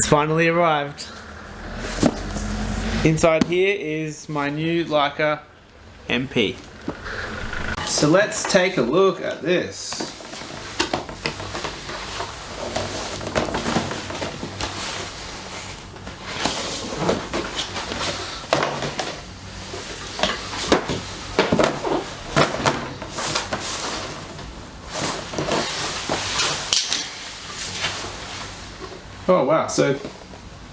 It's finally arrived. Inside here is my new Leica MP. So let's take a look at this. Oh wow, so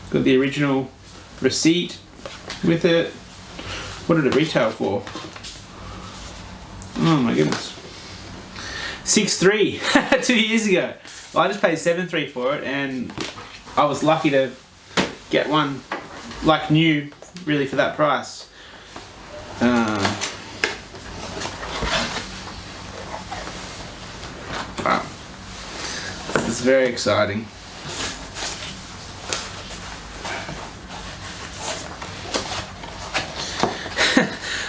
got the original receipt with it. What did it retail for? Oh my goodness. 6.3 2 years ago. Well, I just paid 7.3 for it, and I was lucky to get one like new really for that price. Wow. This is very exciting.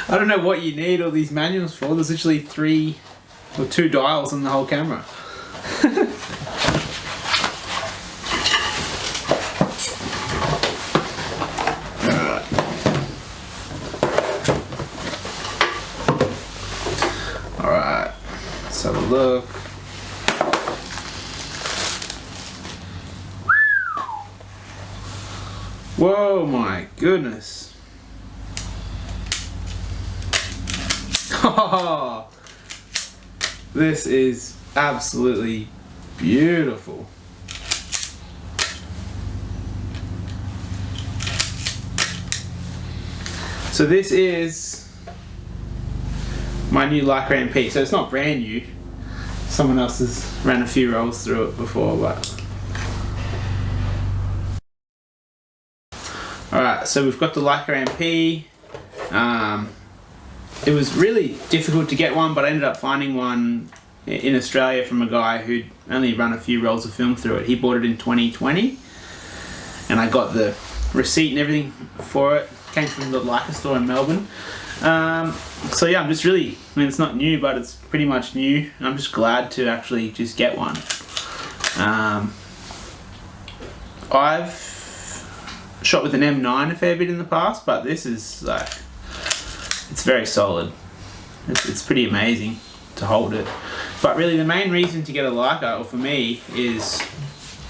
I don't know what you need all these manuals for. There's literally 3 or 2 dials on the whole camera. Alright, let's have a look. Whoa, my goodness. Oh, this is absolutely beautiful. So this is my new Leica MP. So it's not brand new. Someone else has ran a few rolls through it before, but alright, so we've got the Leica MP. It was really difficult to get one, but I ended up finding one in Australia from a guy who'd only run a few rolls of film through it. He bought it in 2020, and I got the receipt and everything for it. Came from the Leica store in Melbourne. So yeah, I'm just really, I mean, it's not new, but it's pretty much new. I'm just glad to actually just get one. I've shot with an M9 a fair bit in the past, but this is like, it's very solid. It's pretty amazing to hold it. But really the main reason to get a Leica, or for me, is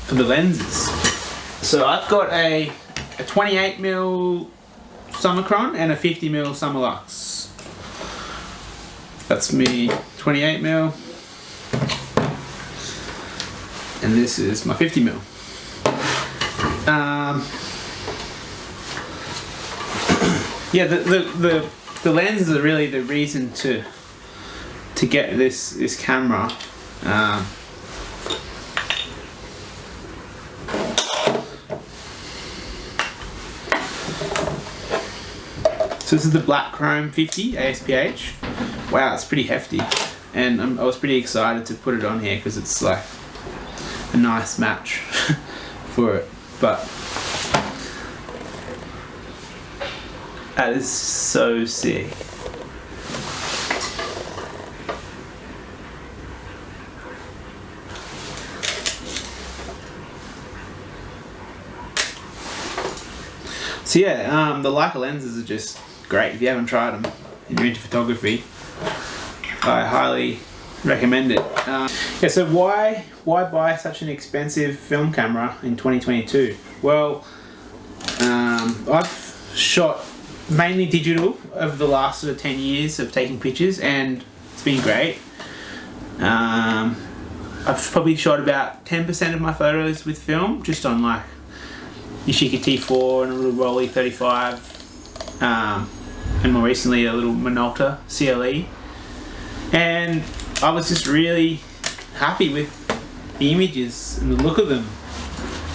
for the lenses. So I've got a 28mm Summicron and a 50mm Summilux. That's me 28mm. And this is my 50mm. Yeah, the lenses are really the reason to get this camera. So this is the black chrome 50 ASPH. Wow, it's pretty hefty, and I was pretty excited to put it on here because it's like a nice match for it. But that is so sick. So yeah, the Leica lenses are just great. If you haven't tried them and you're into photography, I highly recommend it. Yeah, so why buy such an expensive film camera in 2022? Well, I've shot mainly digital over the last sort of 10 years of taking pictures, and it's been great. I've probably shot about 10% of my photos with film, just on like Yashica T4 and a little Rolly 35, and more recently a little Minolta CLE. And I was just really happy with the images and the look of them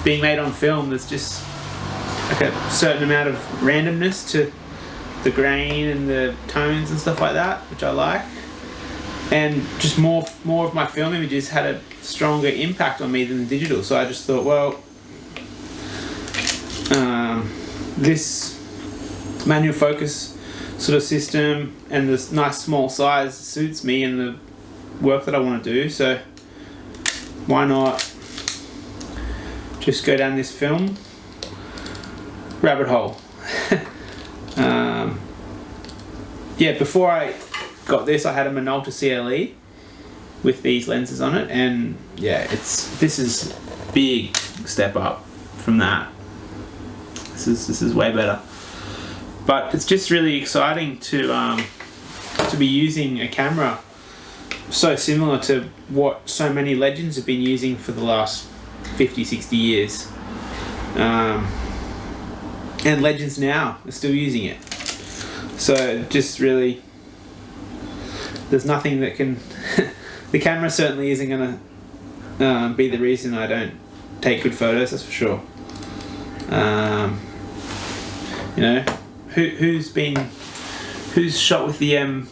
being made on film. There's just like a certain amount of randomness to the grain and the tones and stuff like that, which I like. And just more of my film images had a stronger impact on me than the digital. So I just thought, well, this manual focus sort of system and this nice small size suits me and the work that I want to do, so why not just go down this film rabbit hole. Yeah, before I got this, I had a Minolta CLE with these lenses on it, and yeah, this is big step up from that. This is way better. But it's just really exciting to be using a camera so similar to what so many legends have been using for the last 50-60 years. And legends now are still using it. So just really, there's nothing that can the camera certainly isn't going to be the reason I don't take good photos, that's for sure. You know, who's shot with the M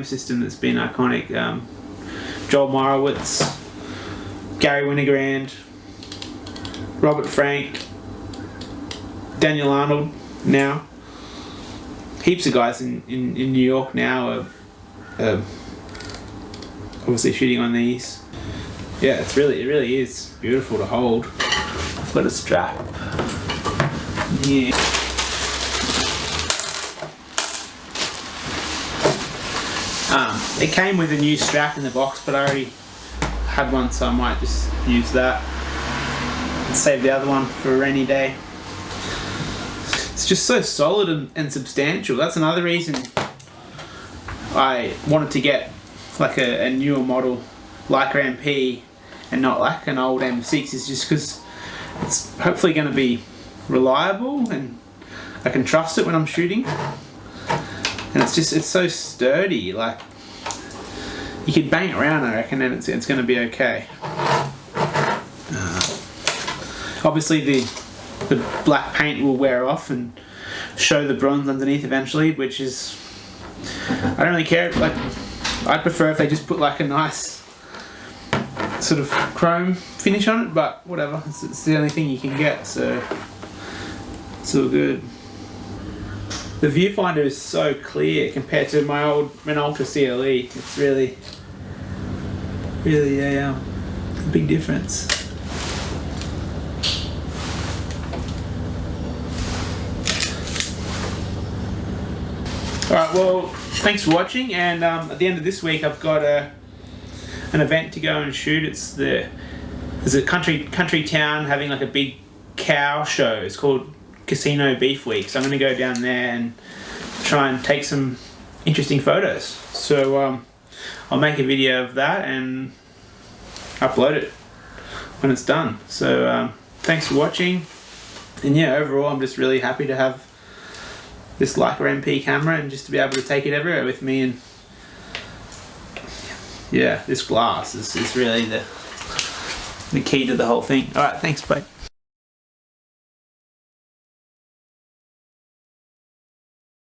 system that's been iconic? Joel Meyerowitz, Gary Winogrand, Robert Frank, Daniel Arnold now. Heaps of guys in New York now are obviously shooting on these. Yeah, it really is beautiful to hold. I've got a strap. Yeah. It came with a new strap in the box, but I already had one, so I might just use that and save the other one for a rainy day. It's just so solid and substantial. That's another reason I wanted to get like a newer model Leica MP and not like an old M6, is just because it's hopefully going to be reliable and I can trust it when I'm shooting. And it's so sturdy, like you could bang it around, I reckon, and it's going to be okay. Obviously the black paint will wear off and show the bronze underneath eventually, which is, I don't really care. Like, I'd prefer if they just put like a nice sort of chrome finish on it, but whatever, it's the only thing you can get, so it's all good. The viewfinder is so clear compared to my old Minolta CLE. It's really a big difference. Alright, well, thanks for watching, and at the end of this week I've got an event to go and shoot. There's a country town having like a big cow show. It's called Casino Beef Week, so I'm going to go down there and try and take some interesting photos. So I'll make a video of that and upload it when it's done. So thanks for watching, and yeah, overall I'm just really happy to have this Leica MP camera and just to be able to take it everywhere with me. And yeah, this glass is really the key to the whole thing. Alright, thanks, bye.